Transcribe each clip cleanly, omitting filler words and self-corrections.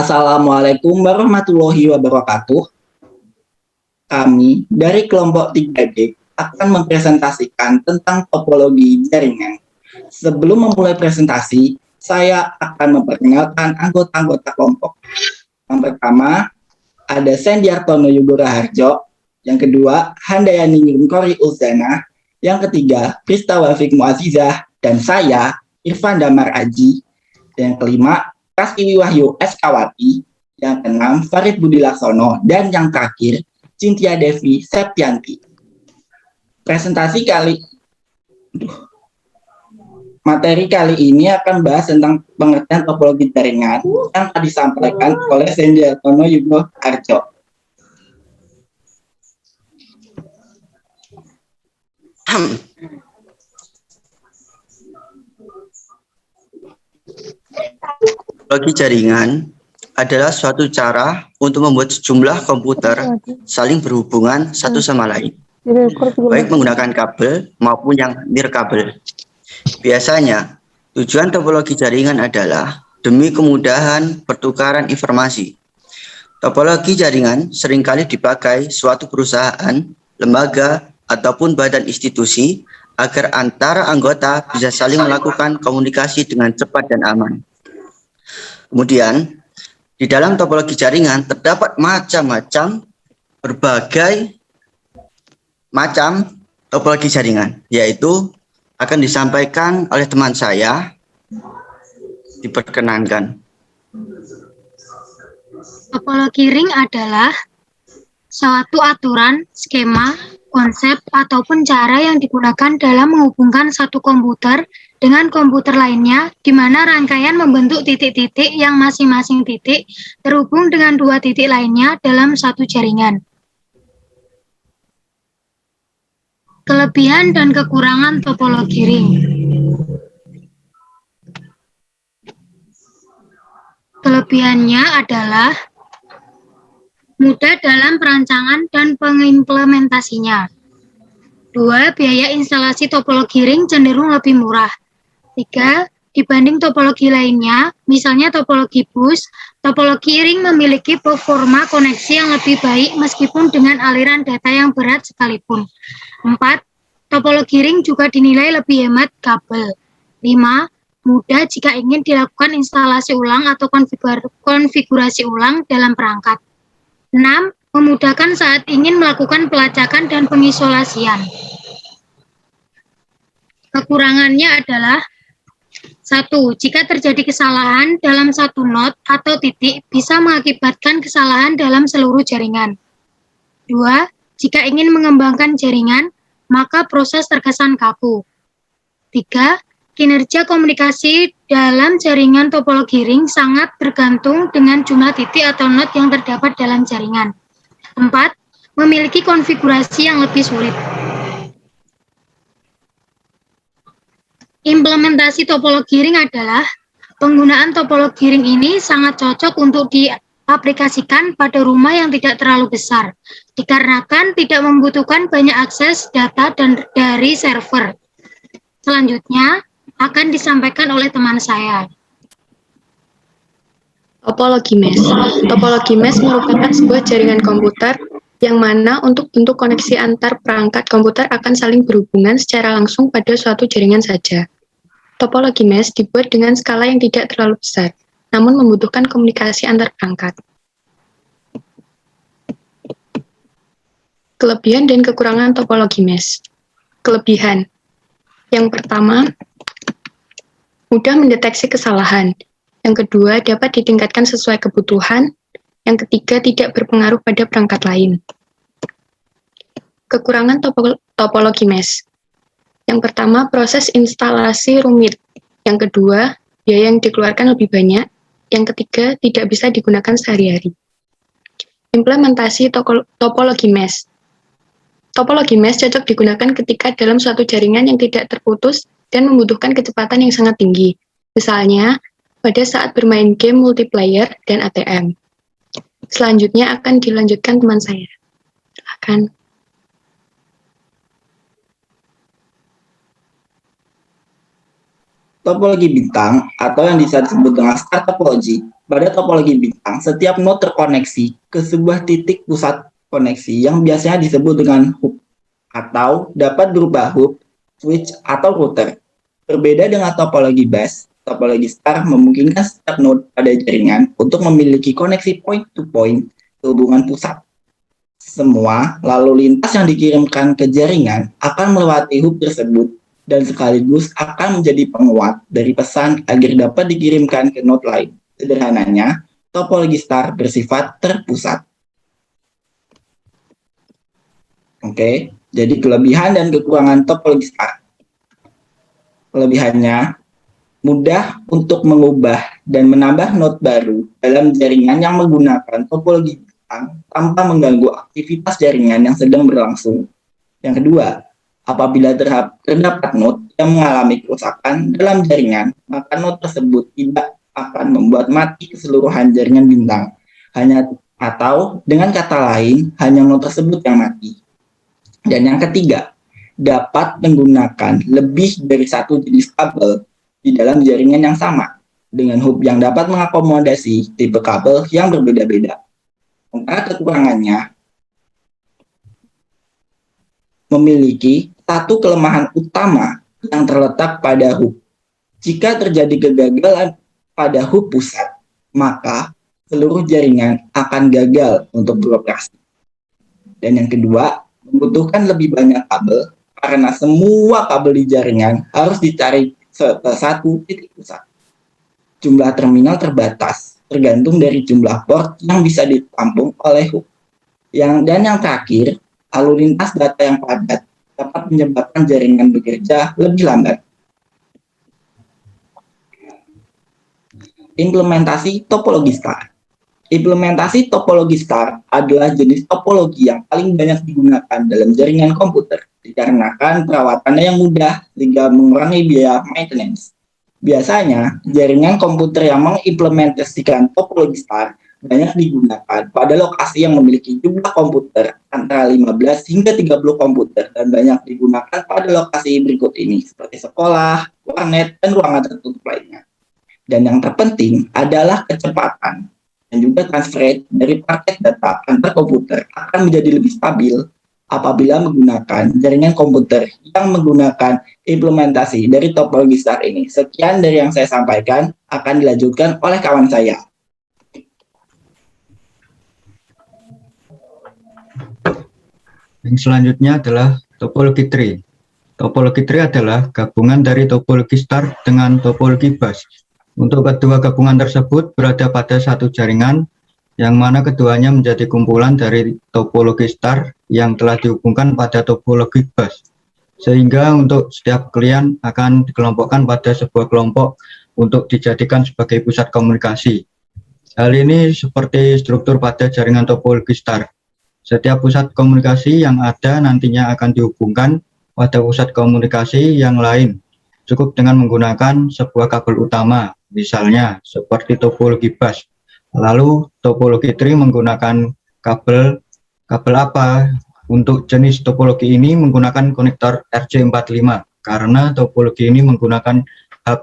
Assalamualaikum warahmatullahi wabarakatuh. Kami dari kelompok 3D akan mempresentasikan tentang topologi jaringan. Sebelum memulai presentasi, saya akan memperkenalkan anggota-anggota kelompok. Yang pertama, ada Sendiartono Yugo Raharjo. Yang kedua, Handayani Nyunkori Ulzana. Yang ketiga, Krista Wafik Muazizah. Dan saya, Irfan Damar Aji. Yang kelima, Prastiwi Wahyu Eskawati. Yang keenam, Farid Budi Laksono. Dan yang terakhir, Cynthia Devi Septianti. Materi kali ini akan bahas tentang pengertian topologi jaringan yang tadi disampaikan oleh Sendiartono Yugo Harjo. Topologi jaringan adalah suatu cara untuk membuat sejumlah komputer saling berhubungan satu sama lain, baik menggunakan kabel maupun yang nirkabel. Biasanya, tujuan topologi jaringan adalah demi kemudahan pertukaran informasi. Topologi jaringan seringkali dipakai suatu perusahaan, lembaga, ataupun badan institusi agar antara anggota bisa saling melakukan komunikasi dengan cepat dan aman. Kemudian, di dalam topologi jaringan terdapat berbagai macam topologi jaringan, yaitu akan disampaikan oleh teman saya. Diperkenankan. Topologi ring adalah suatu aturan, skema, konsep, ataupun cara yang digunakan dalam menghubungkan satu komputer dengan komputer lainnya, di mana rangkaian membentuk titik-titik yang masing-masing titik terhubung dengan dua titik lainnya dalam satu jaringan. Kelebihan dan kekurangan topologi ring. Kelebihannya adalah mudah dalam perancangan dan pengimplementasinya. 2. Biaya instalasi topologi ring cenderung lebih murah. 3. Dibanding topologi lainnya, misalnya topologi bus, topologi ring memiliki performa koneksi yang lebih baik meskipun dengan aliran data yang berat sekalipun. 4. Topologi ring juga dinilai lebih hemat kabel. 5. Mudah jika ingin dilakukan instalasi ulang atau konfigurasi ulang dalam perangkat. 6. Memudahkan saat ingin melakukan pelacakan dan pengisolasian. Kekurangannya adalah 1. Jika terjadi kesalahan dalam satu node atau titik, bisa mengakibatkan kesalahan dalam seluruh jaringan. 2. Jika ingin mengembangkan jaringan, maka proses terkesan kaku. 3. Kinerja komunikasi dalam jaringan topologi ring sangat bergantung dengan jumlah titik atau node yang terdapat dalam jaringan. 4. Memiliki konfigurasi yang lebih sulit. Implementasi topologi ring adalah penggunaan topologi ring ini sangat cocok untuk diaplikasikan pada rumah yang tidak terlalu besar, dikarenakan tidak membutuhkan banyak akses data dari server. Selanjutnya akan disampaikan oleh teman saya. Topologi mesh. Topologi mesh merupakan sebuah jaringan komputer yang mana untuk bentuk koneksi antar perangkat komputer akan saling berhubungan secara langsung pada suatu jaringan saja. Topologi mesh dibuat dengan skala yang tidak terlalu besar, namun membutuhkan komunikasi antar perangkat. Kelebihan dan kekurangan topologi mesh. Kelebihan. Yang pertama, mudah mendeteksi kesalahan. Yang kedua, dapat ditingkatkan sesuai kebutuhan. Yang ketiga, tidak berpengaruh pada perangkat lain. Kekurangan topologi mesh. Yang pertama, proses instalasi rumit. Yang kedua, biaya yang dikeluarkan lebih banyak. Yang ketiga, tidak bisa digunakan sehari-hari. Implementasi topologi mesh. Topologi mesh cocok digunakan ketika dalam suatu jaringan yang tidak terputus dan membutuhkan kecepatan yang sangat tinggi. Misalnya, pada saat bermain game multiplayer dan ATM. Selanjutnya akan dilanjutkan teman saya. Silakan. Topologi bintang atau yang bisa disebut dengan star topology. Pada topologi bintang, setiap node terkoneksi ke sebuah titik pusat koneksi yang biasanya disebut dengan hub atau dapat berupa hub, switch, atau router. Berbeda dengan topologi bus, topologi star memungkinkan setiap node pada jaringan untuk memiliki koneksi point-to-point ke hubungan pusat. Semua lalu lintas yang dikirimkan ke jaringan akan melewati hub tersebut dan sekaligus akan menjadi penguat dari pesan agar dapat dikirimkan ke node lain. Sederhananya, topologi star bersifat terpusat. Oke, jadi kelebihan dan kekurangan topologi star. Kelebihannya, mudah untuk mengubah dan menambah node baru dalam jaringan yang menggunakan topologi bintang tanpa mengganggu aktivitas jaringan yang sedang berlangsung. Yang kedua, apabila terdapat node yang mengalami kerusakan dalam jaringan, maka node tersebut tidak akan membuat mati keseluruhan jaringan bintang. Atau dengan kata lain, hanya node tersebut yang mati. Dan yang ketiga, dapat menggunakan lebih dari satu jenis kabel di dalam jaringan yang sama, dengan hub yang dapat mengakomodasi tipe kabel yang berbeda-beda. Sementara kekurangannya, memiliki satu kelemahan utama yang terletak pada hub. Jika terjadi kegagalan pada hub pusat, maka seluruh jaringan akan gagal untuk beroperasi. Dan yang kedua, membutuhkan lebih banyak kabel karena semua kabel di jaringan harus dicari ke satu titik pusat. Jumlah terminal terbatas, tergantung dari jumlah port yang bisa ditampung oleh hub. Dan yang terakhir, lalu lintas data yang padat dapat menyebabkan jaringan bekerja lebih lambat. Implementasi topologi star. Implementasi topologi star adalah jenis topologi yang paling banyak digunakan dalam jaringan komputer dikarenakan perawatannya yang mudah sehingga mengurangi biaya maintenance. Biasanya, jaringan komputer yang mengimplementasikan topologi star banyak digunakan pada lokasi yang memiliki jumlah komputer antara 15 hingga 30 komputer dan banyak digunakan pada lokasi berikut ini seperti sekolah, warnet, dan ruangan tertutup lainnya. Dan yang terpenting adalah kecepatan dan juga transfer rate dari paket data antar komputer akan menjadi lebih stabil apabila menggunakan jaringan komputer yang menggunakan implementasi dari topologi star ini. Sekian dari yang saya sampaikan, akan dilanjutkan oleh kawan saya. Yang selanjutnya adalah topologi tree. Topologi tree adalah gabungan dari topologi star dengan topologi bus. Untuk kedua gabungan tersebut berada pada satu jaringan, yang mana keduanya menjadi kumpulan dari topologi star yang telah dihubungkan pada topologi bus. Sehingga untuk setiap klien akan dikelompokkan pada sebuah kelompok untuk dijadikan sebagai pusat komunikasi. Hal ini seperti struktur pada jaringan topologi star. Setiap pusat komunikasi yang ada nantinya akan dihubungkan pada pusat komunikasi yang lain, cukup dengan menggunakan sebuah kabel utama, misalnya seperti topologi bus. Lalu topologi tree menggunakan kabel apa? Untuk jenis topologi ini menggunakan konektor RJ45, karena topologi ini menggunakan hub.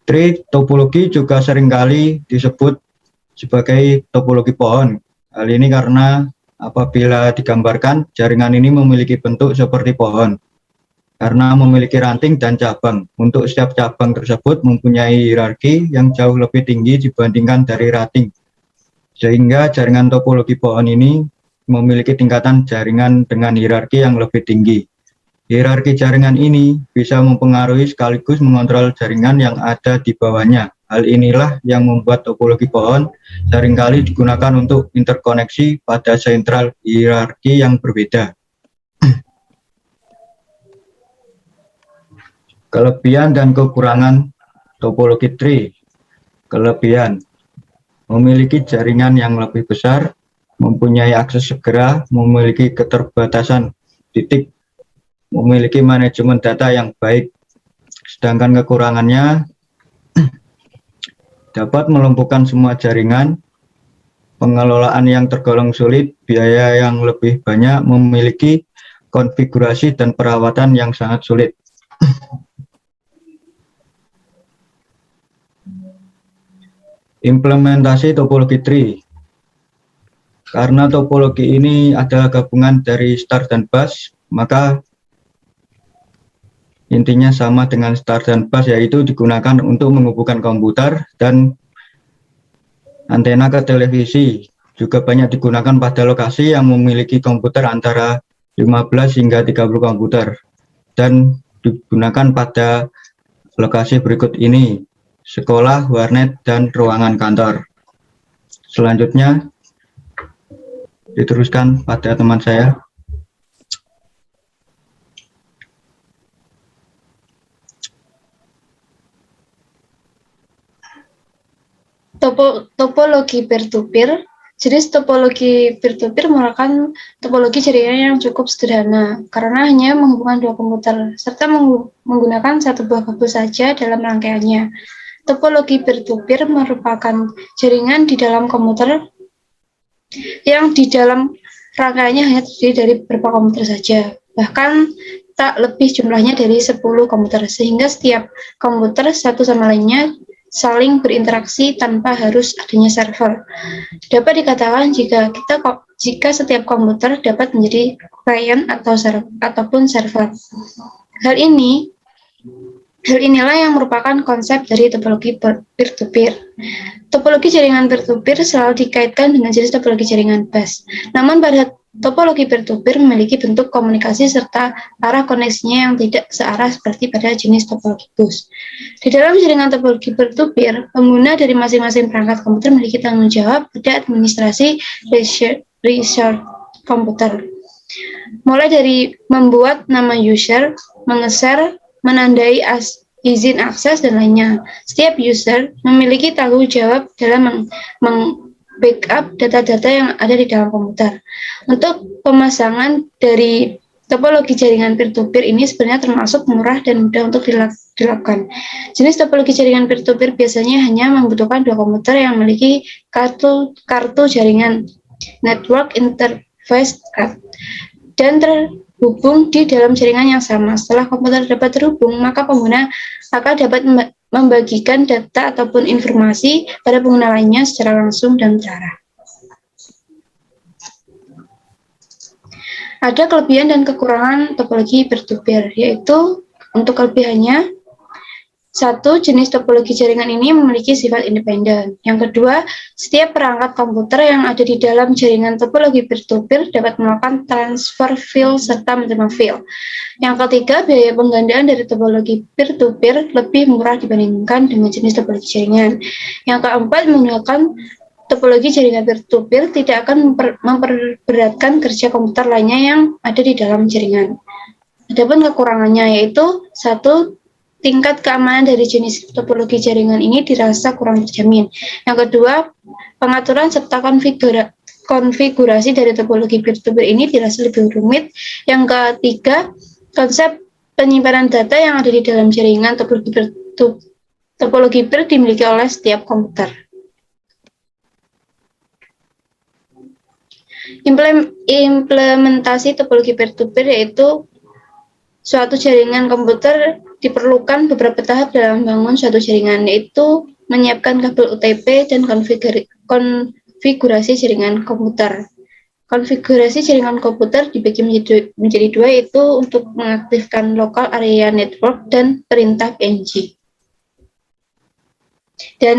Tree topologi juga seringkali disebut sebagai topologi pohon. Hal ini karena apabila digambarkan, jaringan ini memiliki bentuk seperti pohon, karena memiliki ranting dan cabang. Untuk setiap cabang tersebut mempunyai hierarki yang jauh lebih tinggi dibandingkan dari ranting. Sehingga jaringan topologi pohon ini memiliki tingkatan jaringan dengan hierarki yang lebih tinggi. Hierarki jaringan ini bisa mempengaruhi sekaligus mengontrol jaringan yang ada di bawahnya. Hal inilah yang membuat topologi pohon seringkali digunakan untuk interkoneksi pada sentral hierarki yang berbeda. Kelebihan dan kekurangan topologi tree. Kelebihan: memiliki jaringan yang lebih besar, mempunyai akses segera, memiliki keterbatasan titik, memiliki manajemen data yang baik. Sedangkan kekurangannya, dapat melumpuhkan semua jaringan, pengelolaan yang tergolong sulit, biaya yang lebih banyak, memiliki konfigurasi dan perawatan yang sangat sulit. Implementasi topologi tree. Karena topologi ini adalah gabungan dari star dan bus, maka intinya sama dengan star dan bus, yaitu digunakan untuk menghubungkan komputer dan antena ke televisi. Juga banyak digunakan pada lokasi yang memiliki komputer antara 15 hingga 30 komputer, dan digunakan pada lokasi berikut ini: sekolah, warnet, dan ruangan kantor. Selanjutnya diteruskan pada teman saya. Topologi peer-to-peer. Jenis topologi peer-to-peer merupakan topologi jaringan yang cukup sederhana karena hanya menghubungkan dua komputer serta menggunakan satu buah kabel saja dalam rangkaiannya. Topologi peer-to-peer merupakan jaringan di dalam komputer yang di dalam rangkaiannya hanya terdiri dari beberapa komputer saja, bahkan tak lebih jumlahnya dari 10 komputer, sehingga setiap komputer satu sama lainnya saling berinteraksi tanpa harus adanya server. Dapat dikatakan jika setiap komputer dapat menjadi client ataupun server. Hal inilah yang merupakan konsep dari topologi peer-to-peer. Topologi jaringan peer-to-peer selalu dikaitkan dengan jenis topologi jaringan bus. Namun pada topologi peer-to-peer memiliki bentuk komunikasi serta arah koneksinya yang tidak searah seperti pada jenis topologi bus. Di dalam jaringan topologi peer-to-peer, pengguna dari masing-masing perangkat komputer memiliki tanggung jawab pada administrasi resource komputer. Mulai dari membuat nama user, mengeser, menandai izin akses, dan lainnya. Setiap user memiliki tanggung jawab dalam backup data-data yang ada di dalam komputer. Untuk pemasangan dari topologi jaringan peer-to-peer ini sebenarnya termasuk murah dan mudah untuk dilakukan. Jenis topologi jaringan peer-to-peer biasanya hanya membutuhkan dua komputer yang memiliki kartu jaringan network interface card dan terhubung di dalam jaringan yang sama. Setelah komputer dapat terhubung, maka pengguna akan dapat membagikan data ataupun informasi pada pengguna lainnya secara langsung dan terarah. Ada kelebihan dan kekurangan topologi peer-to-peer, yaitu untuk kelebihannya, satu, jenis topologi jaringan ini memiliki sifat independen. Yang kedua, setiap perangkat komputer yang ada di dalam jaringan topologi peer-to-peer dapat melakukan transfer file serta menerima file. Yang ketiga, biaya penggandaan dari topologi peer-to-peer lebih murah dibandingkan dengan jenis topologi jaringan. Yang keempat, menggunakan topologi jaringan peer-to-peer tidak akan memperberatkan kerja komputer lainnya yang ada di dalam jaringan. Adapun kekurangannya yaitu, satu, tingkat keamanan dari jenis topologi jaringan ini dirasa kurang terjamin. Yang kedua, pengaturan serta konfigurasi dari topologi peer-to-peer ini dirasa lebih rumit. Yang ketiga, konsep penyimpanan data yang ada di dalam jaringan topologi peer dimiliki oleh setiap komputer. Implementasi topologi peer-to-peer yaitu suatu jaringan komputer diperlukan beberapa tahap dalam membangun suatu jaringan, yaitu menyiapkan kabel UTP dan konfigurasi jaringan komputer. Konfigurasi jaringan komputer dibagi menjadi dua, yaitu untuk mengaktifkan local area network dan perintah PNG. Dan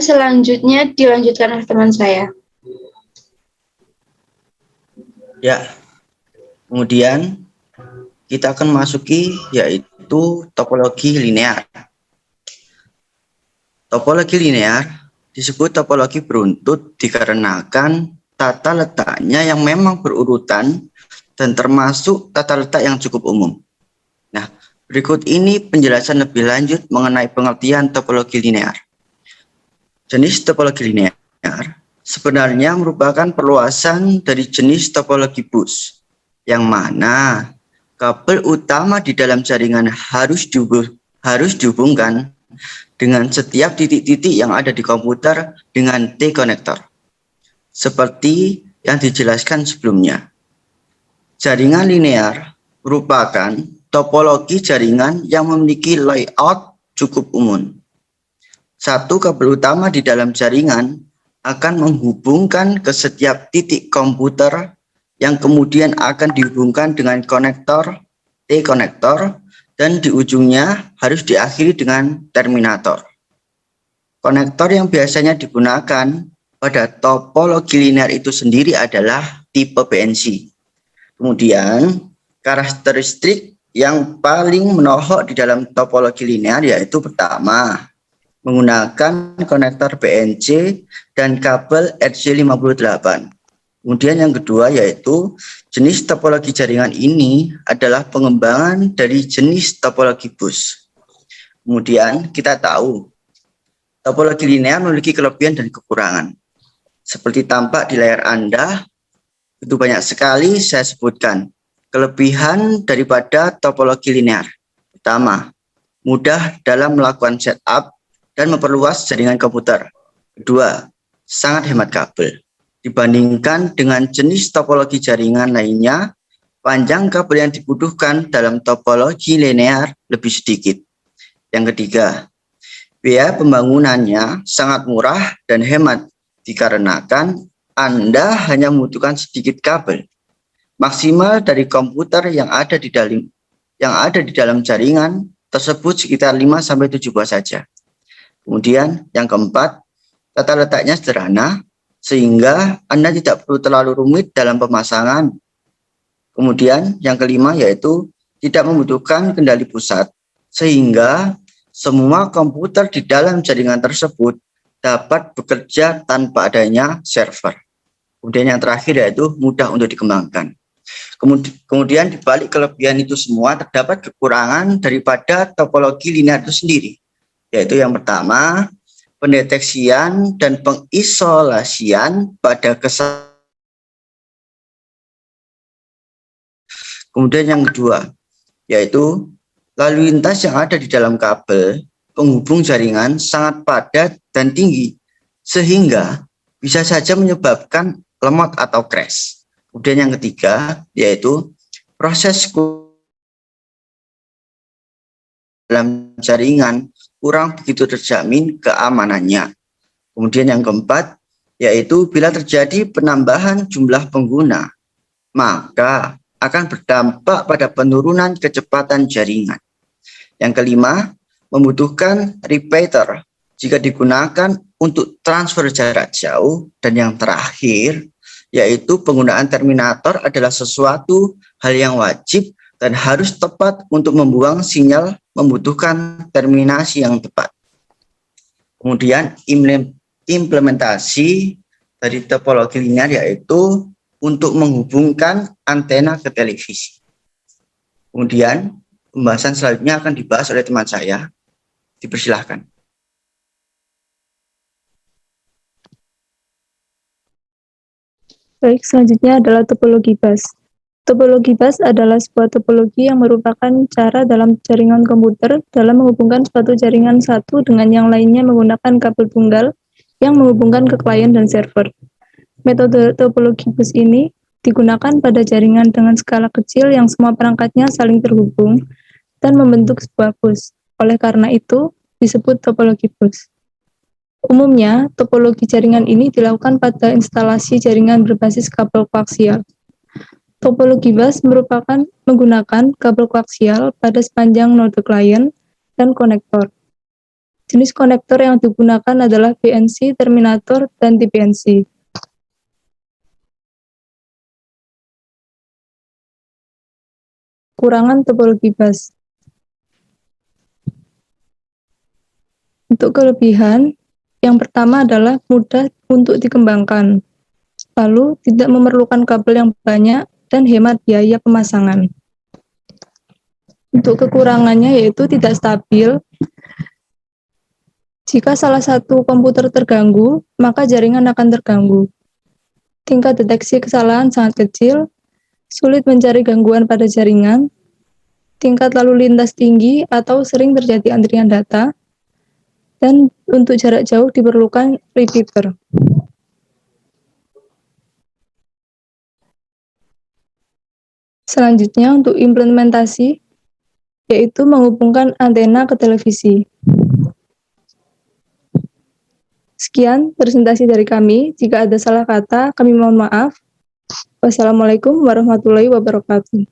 selanjutnya dilanjutkan oleh teman saya. Ya, kemudian kita akan masuki yaitu topologi linear. Topologi linear disebut topologi beruntut dikarenakan tata letaknya yang memang berurutan dan termasuk tata letak yang cukup umum. Nah, berikut ini penjelasan lebih lanjut mengenai pengertian topologi linear. Jenis topologi linear sebenarnya merupakan perluasan dari jenis topologi bus, yang mana kabel utama di dalam jaringan harus dihubungkan dengan setiap titik-titik yang ada di komputer dengan T-konektor, seperti yang dijelaskan sebelumnya. Jaringan linear merupakan topologi jaringan yang memiliki layout cukup umum. Satu kabel utama di dalam jaringan akan menghubungkan ke setiap titik komputer yang kemudian akan dihubungkan dengan konektor T-konektor dan di ujungnya harus diakhiri dengan terminator. Konektor yang biasanya digunakan pada topologi linear itu sendiri adalah tipe PNC. Kemudian, karakteristik yang paling menohok di dalam topologi linear yaitu pertama, menggunakan konektor PNC dan kabel RJ58. Kemudian yang kedua yaitu jenis topologi jaringan ini adalah pengembangan dari jenis topologi bus. Kemudian kita tahu topologi linear memiliki kelebihan dan kekurangan. Seperti tampak di layar Anda, itu banyak sekali saya sebutkan. Kelebihan daripada topologi linear. Pertama, mudah dalam melakukan setup dan memperluas jaringan komputer. Kedua, sangat hemat kabel. Dibandingkan dengan jenis topologi jaringan lainnya, panjang kabel yang dibutuhkan dalam topologi linear lebih sedikit. Yang ketiga, biaya pembangunannya sangat murah dan hemat dikarenakan Anda hanya membutuhkan sedikit kabel. Maksimal dari komputer yang ada di dalam jaringan tersebut sekitar 5-7 buah saja. Kemudian yang keempat, tata letaknya sederhana sehingga Anda tidak perlu terlalu rumit dalam pemasangan. Kemudian yang kelima yaitu tidak membutuhkan kendali pusat sehingga semua komputer di dalam jaringan tersebut dapat bekerja tanpa adanya server. Kemudian yang terakhir yaitu mudah untuk dikembangkan. Kemudian di balik kelebihan itu semua terdapat kekurangan daripada topologi linear itu sendiri. Yaitu yang pertama, pendeteksian dan pengisolasian pada Kemudian yang kedua, yaitu lalu lintas yang ada di dalam kabel penghubung jaringan sangat padat dan tinggi, sehingga bisa saja menyebabkan lemot atau crash. Kemudian yang ketiga, yaitu proses dalam jaringan kurang begitu terjamin keamanannya. Kemudian yang keempat, yaitu bila terjadi penambahan jumlah pengguna, maka akan berdampak pada penurunan kecepatan jaringan. Yang kelima, membutuhkan repeater jika digunakan untuk transfer jarak jauh. Dan yang terakhir, yaitu penggunaan terminator adalah sesuatu hal yang wajib dan harus tepat untuk membuang sinyal membutuhkan terminasi yang tepat. Kemudian implementasi dari topologi linear yaitu untuk menghubungkan antena ke televisi. Kemudian pembahasan selanjutnya akan dibahas oleh teman saya. Dipersilahkan. Baik, selanjutnya adalah topologi bus. Topologi bus adalah sebuah topologi yang merupakan cara dalam jaringan komputer dalam menghubungkan suatu jaringan satu dengan yang lainnya menggunakan kabel tunggal yang menghubungkan ke klien dan server. Metode topologi bus ini digunakan pada jaringan dengan skala kecil yang semua perangkatnya saling terhubung dan membentuk sebuah bus. Oleh karena itu, disebut topologi bus. Umumnya, topologi jaringan ini dilakukan pada instalasi jaringan berbasis kabel koaksial. Topologi bus merupakan menggunakan kabel koaksial pada sepanjang node klien dan konektor. Jenis konektor yang digunakan adalah BNC, terminator, dan TPNC. Kurangan topologi bus. Untuk kelebihan, yang pertama adalah mudah untuk dikembangkan, lalu tidak memerlukan kabel yang banyak dan hemat biaya pemasangan. Untuk kekurangannya yaitu tidak stabil. Jika salah satu komputer terganggu, maka jaringan akan terganggu. Tingkat deteksi kesalahan sangat kecil, sulit mencari gangguan pada jaringan, tingkat lalu lintas tinggi atau sering terjadi antrian data, dan untuk jarak jauh diperlukan repeater. Selanjutnya untuk implementasi, yaitu menghubungkan antena ke televisi. Sekian presentasi dari kami. Jika ada salah kata, kami mohon maaf. Wassalamualaikum warahmatullahi wabarakatuh.